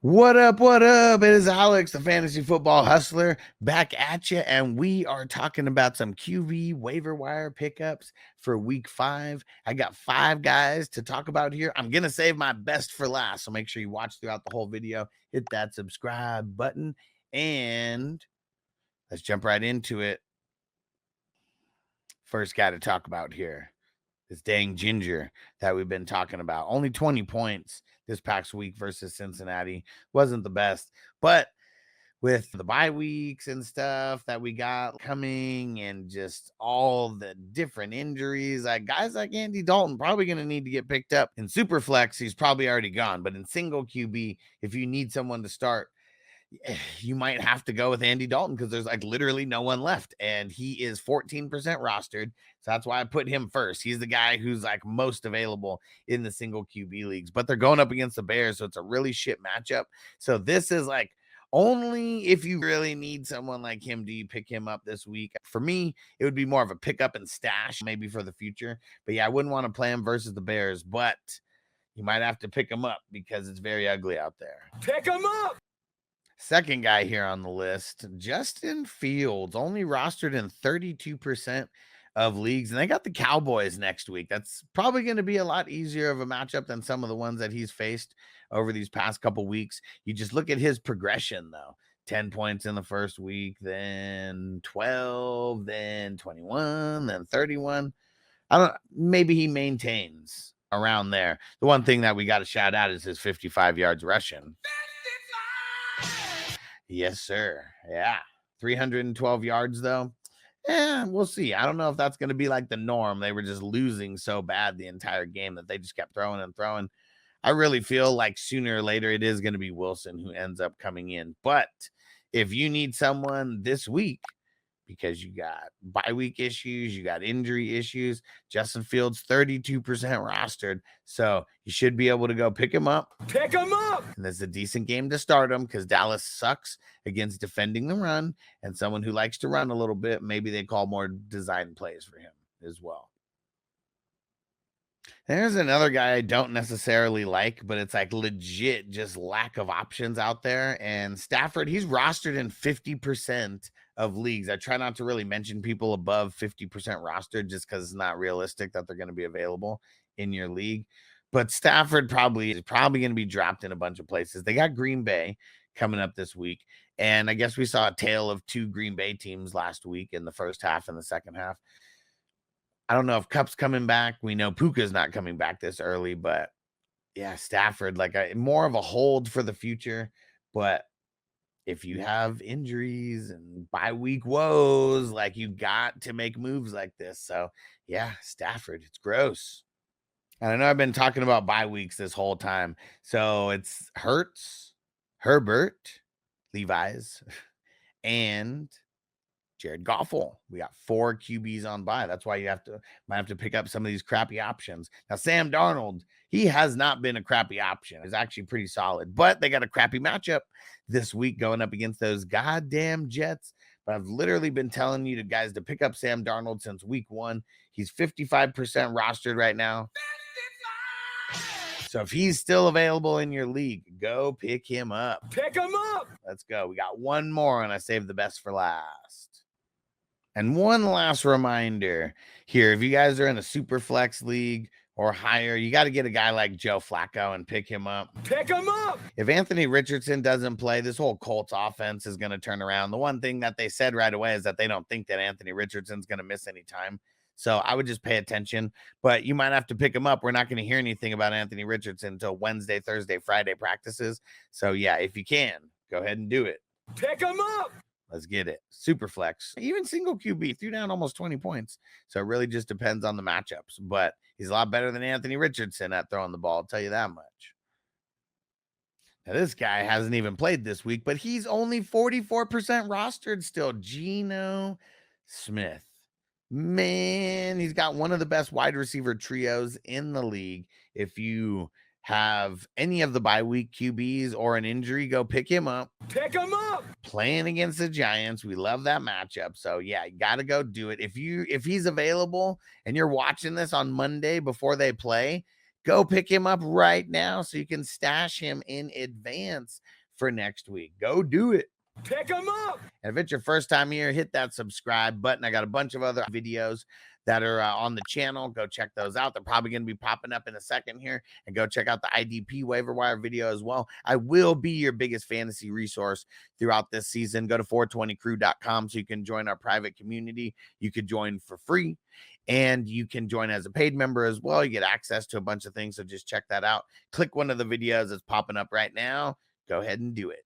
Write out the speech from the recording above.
What up? What up? It is Alex, the fantasy football hustler, back at you, and we are talking about some QB waiver wire pickups for week 5. I got 5 guys to talk about here. I'm gonna save my best for last, so make sure you watch throughout the whole video. Hit that subscribe button, and let's jump right into it. First guy to talk about here. This dang ginger that we've been talking about. Only 20 points this past week versus Cincinnati. Wasn't the best, but with the bye weeks and stuff that we got coming and just all the different injuries, like guys like Andy Dalton probably going to need to get picked up. In super flex, he's probably already gone, but in single QB, if you need someone to start, you might have to go with Andy Dalton because there's like literally no one left, and he is 14% rostered. So that's why I put him first. He's the guy who's like most available in the single QB leagues, but they're going up against the Bears, so it's a really shit matchup. So this is like only if you really need someone like him do you pick him up this week. For me, it would be more of a pickup and stash maybe for the future. But yeah, I wouldn't want to play him versus the Bears, but you might have to pick him up because it's very ugly out there. Pick him up! Second guy here on the list, Justin Fields, only rostered in 32% of leagues, and they got the Cowboys next week. That's probably going to be a lot easier of a matchup than some of the ones that he's faced over these past couple weeks. You just look at his progression, though. 10 points in the first week, then 12, then 21, then 31. Maybe he maintains around there. The one thing that we got to shout out is his 55 yards rushing. Yes, sir. Yeah. 312 yards, though. Yeah, we'll see. I don't know if that's going to be like the norm. They were just losing so bad the entire game that they just kept throwing and throwing. I really feel like sooner or later it is going to be Wilson who ends up coming in. But if you need someone this week, because you got bye week issues, you got injury issues, Justin Fields 32% rostered, so you should be able to go pick him up. Pick him up! And there's a decent game to start him because Dallas sucks against defending the run, and someone who likes to run a little bit, maybe they call more design plays for him as well. There's another guy I don't necessarily like, but it's like legit just lack of options out there. And Stafford, he's rostered in 50% of leagues. I try not to really mention people above 50% rostered just because it's not realistic that they're going to be available in your league. But Stafford is probably going to be dropped in a bunch of places. They got Green Bay coming up this week. And I guess we saw a tale of 2 Green Bay teams last week in the first half and the second half. I don't know if Cup's coming back. We know Puka's not coming back this early, but yeah, Stafford, like more of a hold for the future. But if you have injuries and bye week woes, like you got to make moves like this. So yeah, Stafford, it's gross. And I know I've been talking about bye weeks this whole time. So it's Hurts, Herbert, Levi's, and Jared Goffel. We got 4 QBs on bye. That's why you might have to pick up some of these crappy options. Now, Sam Darnold, he has not been a crappy option. He's actually pretty solid, but they got a crappy matchup this week going up against those goddamn Jets. But I've literally been telling you guys to pick up Sam Darnold since week 1. He's 55% rostered right now. So if he's still available in your league, go pick him up. Pick him up! Let's go. We got one more, and I saved the best for last. And one last reminder here, if you guys are in a super flex league or higher, you got to get a guy like Joe Flacco and pick him up. Pick him up! If Anthony Richardson doesn't play, this whole Colts offense is going to turn around. The one thing that they said right away is that they don't think that Anthony Richardson's going to miss any time. So I would just pay attention, but you might have to pick him up. We're not going to hear anything about Anthony Richardson until Wednesday, Thursday, Friday practices. So yeah, if you can, go ahead and do it. Pick him up! Let's get it. Super flex, even single QB, threw down almost 20 points. So it really just depends on the matchups, but he's a lot better than Anthony Richardson at throwing the ball. I'll tell you that much. Now, this guy hasn't even played this week, but he's only 44% rostered still. Geno Smith. Man, he's got one of the best wide receiver trios in the league. If you have any of the bye week QBs or an injury, go pick him up. Pick him up! Playing against the Giants, we love that matchup. So yeah, you got to go do it. If he's available and you're watching this on Monday before they play, Go pick him up right now so you can stash him in advance for next week. Go do it. Pick him up. And if it's your first time here, hit that subscribe button. I got a bunch of other videos that are on the channel. Go check those out. They're probably going to be popping up in a second here. And go check out the IDP waiver wire video as well. I will be your biggest fantasy resource throughout this season. Go to 420crew.com so you can join our private community. You could join for free. And you can join as a paid member as well. You get access to a bunch of things. So just check that out. Click one of the videos that's popping up right now. Go ahead and do it.